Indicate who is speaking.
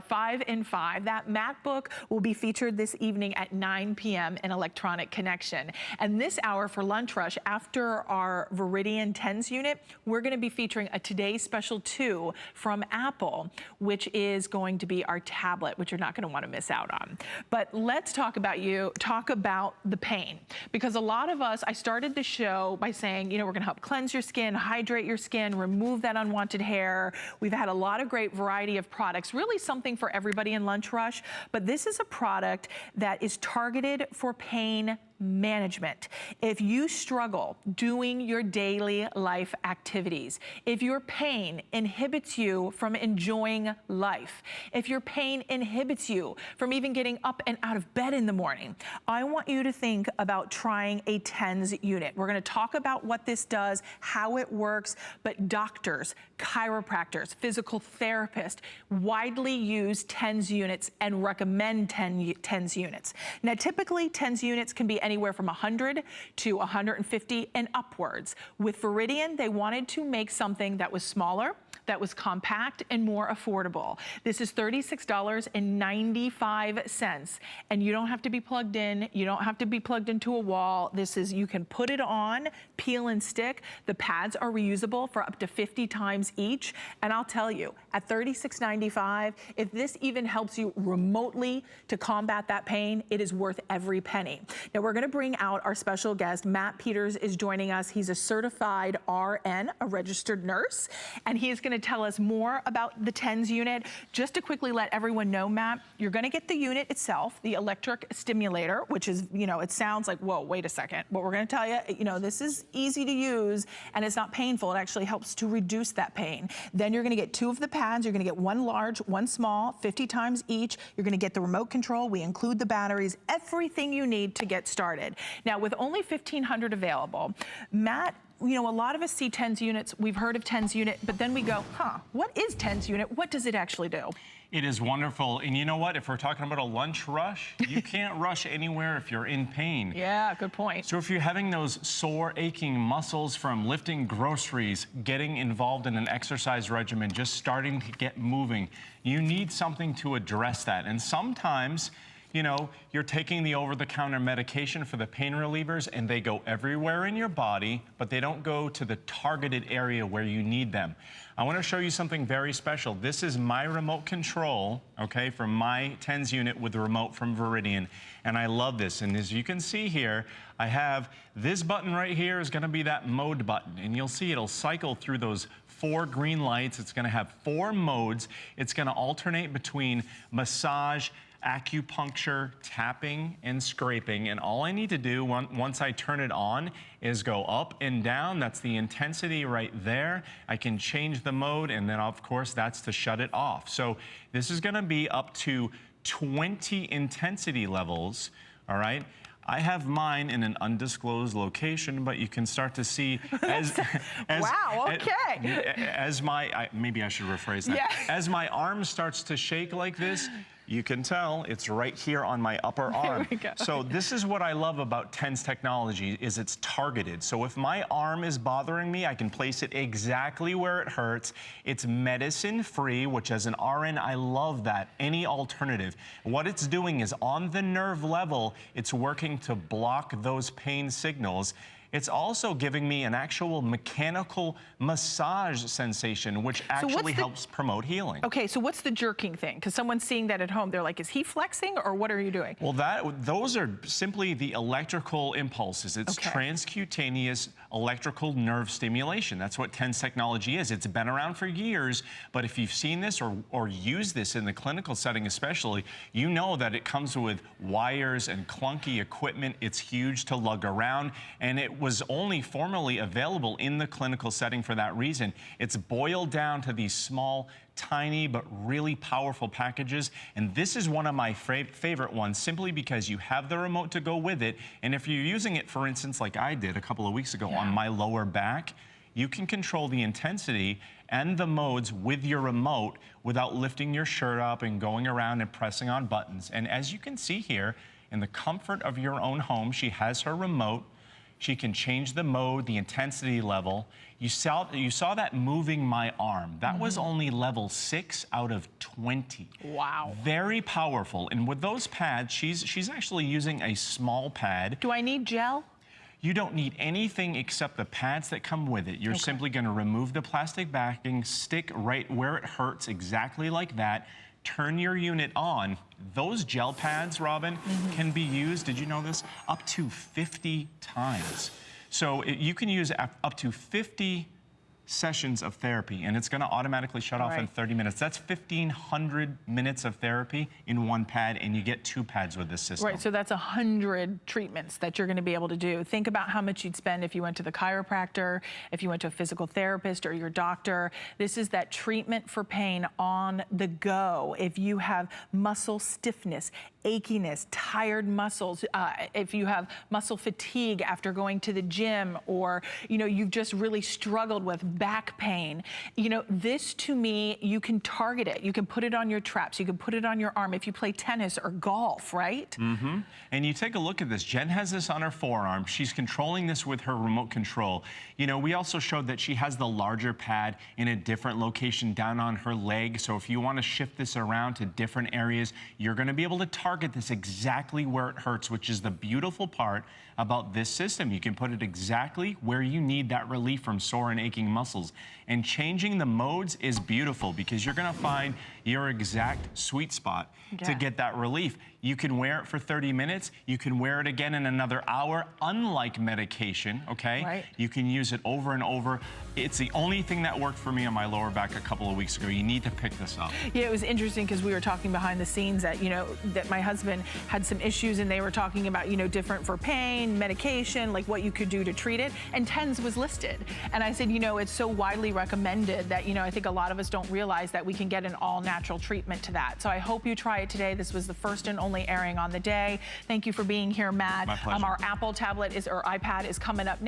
Speaker 1: 5 in 5. That MacBook will be featured this evening at 9 p.m. in Electronic Connection. And this hour for Lunch Rush, after our Veridian 10s unit, we're going to be featuring a Today's Special 2 from Apple, which is going to be our tablet, which you're not going to want to miss out on. But let's talk about the pain. Because a lot of us, I started the show by saying, you know, we're going to help cleanse your skin, hydrate your skin, remove that unwanted hair. We've had a lot of great variety of products, really something for everybody in Lunch Rush, but this is a product that is targeted for pain management. If you struggle doing your daily life activities, if your pain inhibits you from enjoying life, if your pain inhibits you from even getting up and out of bed in the morning, I want you to think about trying a TENS unit. We're going to talk about what this does, how it works, but doctors, chiropractors, physical therapists widely use TENS units and recommend TENS units. Now, typically TENS units can be anywhere from 100 to 150 and upwards. With Veridian, they wanted to make something that was smaller, that was compact and more affordable. This is $36.95, and you don't have to be plugged in. You don't have to be plugged into a wall. This is, you can put it on, peel and stick. The pads are reusable for up to 50 times each. And I'll tell you, at $36.95, if this even helps you remotely to combat that pain, it is worth every penny. Now we're gonna bring out our special guest. Matt Peters is joining us. He's a certified RN, a registered nurse, and he is gonna tell us more about the TENS unit. Just to quickly let everyone know, Matt, you're gonna get the unit itself, the electric stimulator, which is, you know, it sounds like, whoa, wait a second. But we're gonna tell you, you know, this is easy to use and it's not painful. It actually helps to reduce that pain. Then you're gonna get 2 of the pads. You're gonna get 1 large, 1 small, 50 times each. You're gonna get the remote control. We include the batteries, everything you need to get started. Now, with only 1,500 available, Matt, you know, a lot of us see TENS units, we've heard of TENS unit, but then we go, what is TENS unit? What does it actually do?
Speaker 2: It is wonderful. And you know what? If we're talking about a lunch rush, you can't rush anywhere if you're in pain.
Speaker 1: Yeah, good point.
Speaker 2: So if you're having those sore, aching muscles from lifting groceries, getting involved in an exercise regimen, just starting to get moving, you need something to address that. And sometimes, you know, you're taking the over-the-counter medication for the pain relievers and they go everywhere in your body, but they don't go to the targeted area where you need them. I want to show you something very special. This is my remote control, okay, from my TENS unit with the remote from Veridian, and I love this. And as you can see here, I have this button right here is going to be that mode button, and you'll see it'll cycle through those 4 green lights. It's going to have 4 modes. It's going to alternate between massage, acupuncture, tapping, and scraping. And all I need to do once I turn it on is go up and down. That's the intensity right there. I can change the mode, and then of course that's to shut it off. So this is gonna be up to 20 intensity levels, all right? I have mine in an undisclosed location, but you can start to see
Speaker 1: wow, okay.
Speaker 2: Maybe I should rephrase that. Yeah. As my arm starts to shake like this, you can tell it's right here on my upper arm. So this is what I love about TENS technology, is it's targeted. So if my arm is bothering me, I can place it exactly where it hurts. It's medicine-free, which as an RN, I love that. Any alternative. What it's doing is on the nerve level, it's working to block those pain signals. It's also giving me an actual mechanical massage sensation, which actually helps promote healing.
Speaker 1: Okay, so what's the jerking thing? Because someone's seeing that at home. They're like, is he flexing or what are you doing?
Speaker 2: Well, those are simply the electrical impulses. It's transcutaneous electrical nerve stimulation. That's what TENS technology is. It's been around for years, but if you've seen this or used this in the clinical setting especially, you know that it comes with wires and clunky equipment. It's huge to lug around, and it was only formerly available in the clinical setting for that reason. It's boiled down to these small, tiny, but really powerful packages. And this is one of my favorite ones, simply because you have the remote to go with it. And if you're using it, for instance, like I did a couple of weeks ago on my lower back, you can control the intensity and the modes with your remote without lifting your shirt up and going around and pressing on buttons. And as you can see here, in the comfort of your own home, she has her remote. She can change the mode, the intensity level. You saw that moving my arm. That was only level 6 out of 20.
Speaker 1: Wow.
Speaker 2: Very powerful. And with those pads, she's actually using a small pad.
Speaker 1: Do I need gel?
Speaker 2: You don't need anything except the pads that come with it. You're simply going to remove the plastic backing, stick right where it hurts, exactly like that. Turn your unit on. Those gel pads, Robin, can be used, did you know this, up to 50 times. So you can use up to 50 sessions of therapy, and it's going to automatically shut off in 30 minutes. That's 1,500 minutes of therapy in one pad, and you get 2 pads with this system.
Speaker 1: Right, so that's 100 treatments that you're going to be able to do. Think about how much you'd spend if you went to the chiropractor, if you went to a physical therapist or your doctor. This is that treatment for pain on the go. If you have muscle stiffness, achiness, tired muscles, if you have muscle fatigue after going to the gym, or you've just really struggled with back pain, this, to me, you can target it. You can put it on your traps. You can put it on your arm if you play tennis or golf, right? And
Speaker 2: you take a look at this. Jen has this on her forearm. She's controlling this with her remote control. We also showed that she has the larger pad in a different location down on her leg. So if you want to shift this around to different areas, you're going to be able to target this exactly where it hurts, which is the beautiful part about this system. You can put it exactly where you need that relief from sore and aching muscles. And changing the modes is beautiful because you're going to find your exact sweet spot to get that relief. You can wear it for 30 minutes. You can wear it again in another hour, unlike medication, okay?
Speaker 1: Right.
Speaker 2: You can use it over and over. It's the only thing that worked for me on my lower back a couple of weeks ago. You need to pick this up.
Speaker 1: Yeah, it was interesting because we were talking behind the scenes that, that my husband had some issues, and they were talking about, different for pain, medication, like what you could do to treat it, and TENS was listed. And I said, it's so widely recommended that, I think a lot of us don't realize that we can get an all-natural treatment to that. So I hope you try it today. This was the first and only airing on the day. Thank you for being here, Matt.
Speaker 2: My pleasure.
Speaker 1: Our Apple tablet or iPad is coming up next.